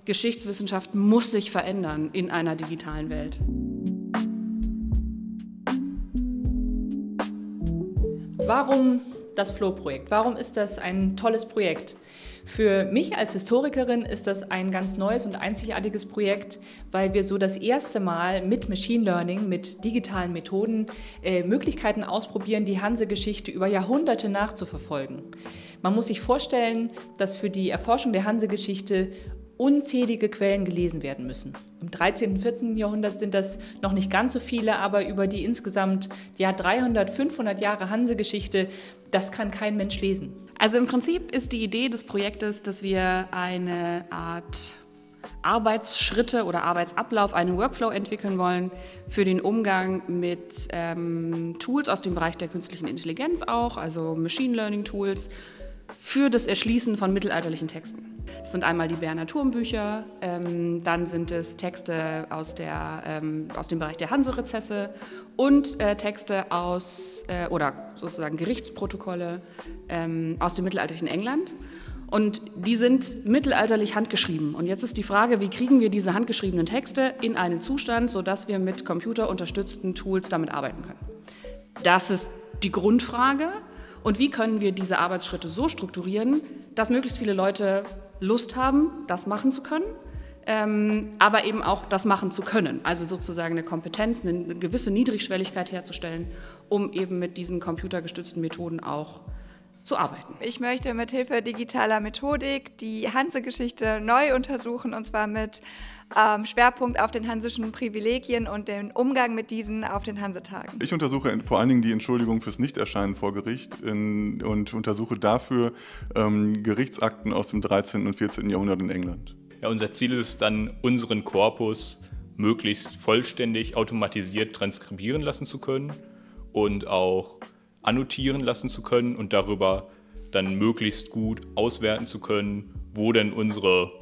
Geschichtswissenschaft muss sich verändern in einer digitalen Welt. Warum das Flow-Projekt? Warum ist das ein tolles Projekt? Für mich als Historikerin ist das ein ganz neues und einzigartiges Projekt, weil wir so das erste Mal mit Machine Learning, mit digitalen Methoden Möglichkeiten ausprobieren, die Hanse-Geschichte über Jahrhunderte nachzuverfolgen. Man muss sich vorstellen, dass für die Erforschung der Hanse-Geschichte unzählige Quellen gelesen werden müssen. Im 13. und 14. Jahrhundert sind das noch nicht ganz so viele, aber über die insgesamt 300, 500 Jahre Hanse-Geschichte, das kann kein Mensch lesen. Also im Prinzip ist die Idee des Projektes, dass wir eine Art Arbeitsschritte oder Arbeitsablauf, einen Workflow entwickeln wollen für den Umgang mit Tools aus dem Bereich der künstlichen Intelligenz auch, also Machine Learning Tools, für das Erschließen von mittelalterlichen Texten. Das sind einmal die Berner Turmbücher, dann sind es Texte aus dem Bereich der Hanse-Rezesse und Texte oder sozusagen Gerichtsprotokolle aus dem mittelalterlichen England. Und die sind mittelalterlich handgeschrieben. Und jetzt ist die Frage, wie kriegen wir diese handgeschriebenen Texte in einen Zustand, sodass wir mit computerunterstützten Tools damit arbeiten können. Das ist die Grundfrage. Und wie können wir diese Arbeitsschritte so strukturieren, dass möglichst viele Leute Lust haben, das machen zu können, aber eben auch das machen zu können. Also sozusagen eine Kompetenz, eine gewisse Niedrigschwelligkeit herzustellen, um eben mit diesen computergestützten Methoden auch zu arbeiten. Ich möchte mit Hilfe digitaler Methodik die Hanse-Geschichte neu untersuchen, und zwar mit Schwerpunkt auf den hansischen Privilegien und den Umgang mit diesen auf den Hansetagen. Ich untersuche vor allen Dingen die Entschuldigung fürs Nichterscheinen vor Gericht und untersuche dafür Gerichtsakten aus dem 13. und 14. Jahrhundert in England. Ja, unser Ziel ist es dann, unseren Korpus möglichst vollständig automatisiert transkribieren lassen zu können und auch annotieren lassen zu können und darüber dann möglichst gut auswerten zu können, wo denn unsere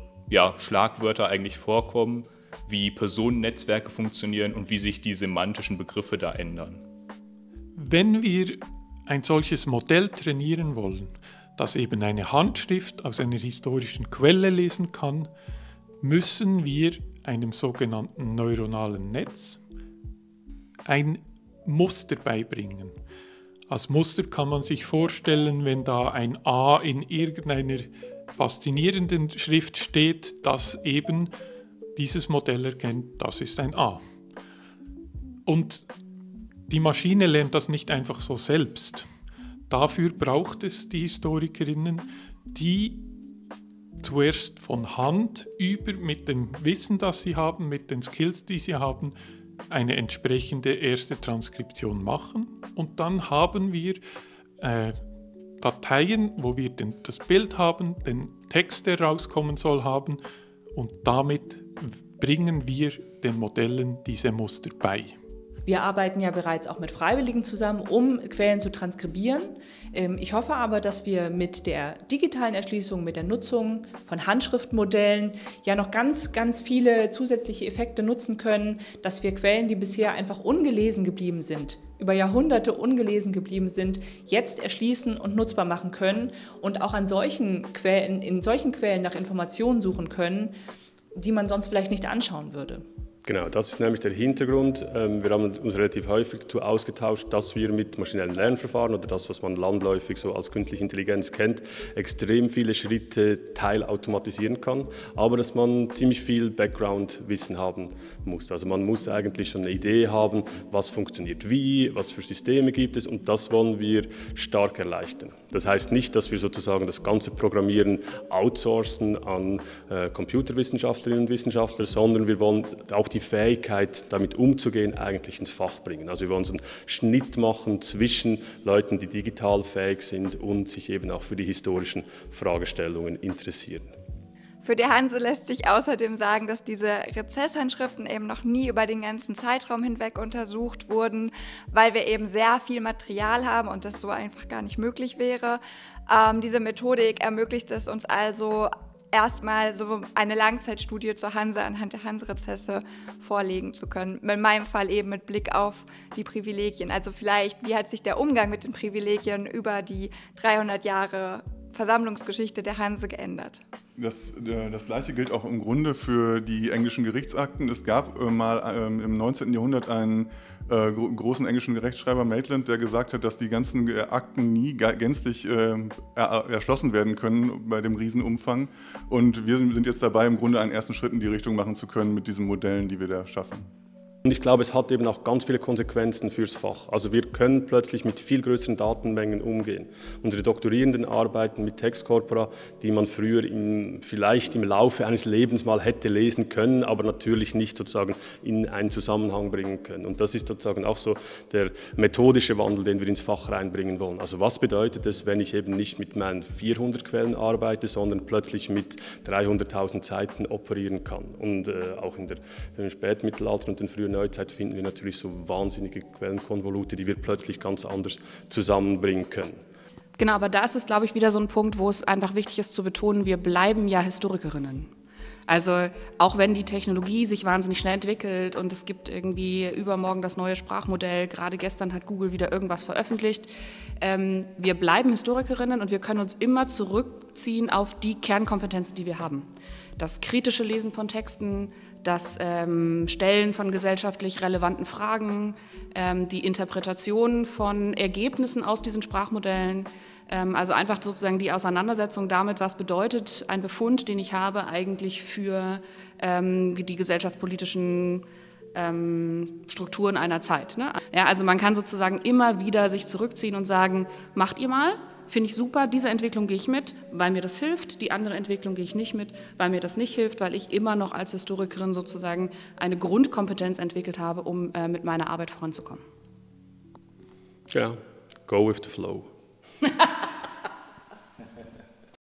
Schlagwörter eigentlich vorkommen, wie Personennetzwerke funktionieren und wie sich die semantischen Begriffe da ändern. Wenn wir ein solches Modell trainieren wollen, das eben eine Handschrift aus einer historischen Quelle lesen kann, müssen wir einem sogenannten neuronalen Netz ein Muster beibringen. Als Muster kann man sich vorstellen, wenn da ein A in irgendeiner faszinierenden Schrift steht, dass eben dieses Modell erkennt, das ist ein A. Und die Maschine lernt das nicht einfach so selbst. Dafür braucht es die Historikerinnen, die zuerst von Hand mit dem Wissen, das sie haben, mit den Skills, die sie haben, eine entsprechende erste Transkription machen. Und dann haben wir Dateien, wo wir das Bild haben, den Text, der rauskommen soll, haben, und damit bringen wir den Modellen diese Muster bei. Wir arbeiten ja bereits auch mit Freiwilligen zusammen, um Quellen zu transkribieren. Ich hoffe aber, dass wir mit der digitalen Erschließung, mit der Nutzung von Handschriftmodellen ja noch ganz, ganz viele zusätzliche Effekte nutzen können, dass wir Quellen, die bisher einfach ungelesen geblieben sind, über Jahrhunderte ungelesen geblieben sind, jetzt erschließen und nutzbar machen können und auch in solchen Quellen nach Informationen suchen können, die man sonst vielleicht nicht anschauen würde. Genau, das ist nämlich der Hintergrund. Wir haben uns relativ häufig dazu ausgetauscht, dass wir mit maschinellen Lernverfahren oder das, was man landläufig so als künstliche Intelligenz kennt, extrem viele Schritte teilautomatisieren kann, aber dass man ziemlich viel Background-Wissen haben muss. Also man muss eigentlich schon eine Idee haben, was funktioniert wie, was für Systeme gibt es, und das wollen wir stark erleichtern. Das heißt nicht, dass wir sozusagen das ganze Programmieren outsourcen an Computerwissenschaftlerinnen und Wissenschaftler, sondern wir wollen auch die Fähigkeit, damit umzugehen, eigentlich ins Fach bringen. Also wir wollen so einen Schnitt machen zwischen Leuten, die digital fähig sind und sich eben auch für die historischen Fragestellungen interessieren. Für die Hanse lässt sich außerdem sagen, dass diese Rezesshandschriften eben noch nie über den ganzen Zeitraum hinweg untersucht wurden, weil wir eben sehr viel Material haben und das so einfach gar nicht möglich wäre. Diese Methodik ermöglicht es uns also, erstmal so eine Langzeitstudie zur Hanse anhand der Hanse-Rezesse vorlegen zu können. In meinem Fall eben mit Blick auf die Privilegien. Also vielleicht, wie hat sich der Umgang mit den Privilegien über die 300 Jahre Versammlungsgeschichte der Hanse geändert. Das Gleiche gilt auch im Grunde für die englischen Gerichtsakten. Es gab mal im 19. Jahrhundert einen großen englischen Rechtsschreiber, Maitland, der gesagt hat, dass die ganzen Akten nie gänzlich erschlossen werden können bei dem Riesenumfang. Und wir sind jetzt dabei, im Grunde einen ersten Schritt in die Richtung machen zu können mit diesen Modellen, die wir da schaffen. Und ich glaube, es hat eben auch ganz viele Konsequenzen fürs Fach. Also wir können plötzlich mit viel größeren Datenmengen umgehen. Unsere Doktorierenden arbeiten mit Textkorpora, die man früher vielleicht im Laufe eines Lebens mal hätte lesen können, aber natürlich nicht sozusagen in einen Zusammenhang bringen können. Und das ist sozusagen auch so der methodische Wandel, den wir ins Fach reinbringen wollen. Also was bedeutet es, wenn ich eben nicht mit meinen 400 Quellen arbeite, sondern plötzlich mit 300.000 Seiten operieren kann? Und auch im Spätmittelalter und den frühen Neuzeit finden wir natürlich so wahnsinnige Quellenkonvolute, die wir plötzlich ganz anders zusammenbringen können. Genau, aber da ist es, glaube ich, wieder so ein Punkt, wo es einfach wichtig ist zu betonen, wir bleiben ja Historikerinnen. Also auch wenn die Technologie sich wahnsinnig schnell entwickelt und es gibt irgendwie übermorgen das neue Sprachmodell, gerade gestern hat Google wieder irgendwas veröffentlicht, wir bleiben Historikerinnen und wir können uns immer zurückziehen auf die Kernkompetenzen, die wir haben. Das kritische Lesen von Texten, das Stellen von gesellschaftlich relevanten Fragen, die Interpretation von Ergebnissen aus diesen Sprachmodellen, also einfach sozusagen die Auseinandersetzung damit, was bedeutet ein Befund, den ich habe, eigentlich für die gesellschaftspolitischen Strukturen einer Zeit. Ne? Ja, also man kann sozusagen immer wieder sich zurückziehen und sagen, macht ihr mal. Finde ich super, diese Entwicklung gehe ich mit, weil mir das hilft, die andere Entwicklung gehe ich nicht mit, weil mir das nicht hilft, weil ich immer noch als Historikerin sozusagen eine Grundkompetenz entwickelt habe, um mit meiner Arbeit voranzukommen. Ja, go with the flow.